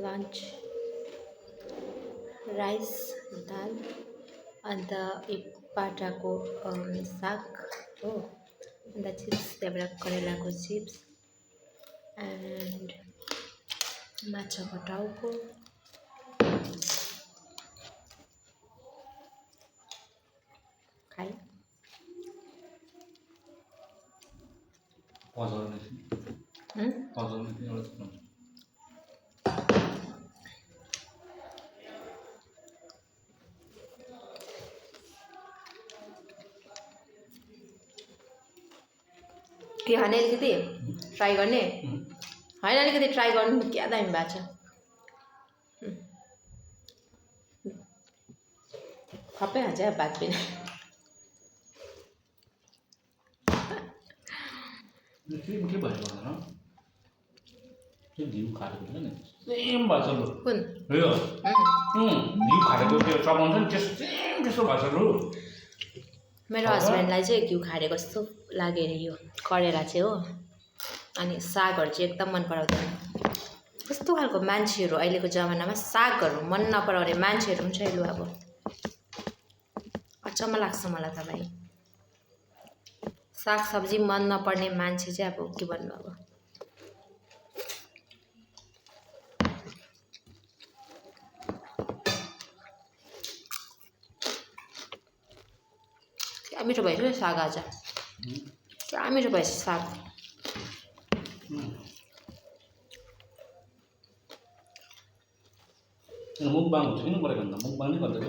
Lunch rice दाल अन्त एक पाटाको साग हो अन्त चिप्स त्यहाँबाट करेलाको चिप्स एन्ड माछाको टाउको खाएँ। के खाने अलिकति ट्राई गर्ने होइन अलिकति ट्राई गर्नु क्या दामी भएको छ खप्पै खान्छ या भात पनि के भयो भन्दा त्यो घिउ खाएको हुन्छ नि सेम भएछ लु कुन यो घिउ खाएको त्यो चबाउँछ नि त्यस्तो भएछ लु मेरो हस्बेन्डलाई चाहिँ घिउ खारेको जस्तो लाग्यो अरे यो करेला चाहिँ हो अनि सागहरू चाहिँ एकदम मन पराउँदैन कस्तो खालको मान्छेहरू अहिलेको जमानामा सागहरू मन नपराउने मान्छेहरू पनि छ लु अब अचम्म लाग्छ मलाई त भाइ साग सब्जी मन नपर्ने मान्छे चाहिँ अब के भन्नु अब क्या मिठो भएछ साग आज क्या मिठो भएछ साग मुखबाङ हुन्छ किन परेको अन्त मुखबाङ नै गर्दा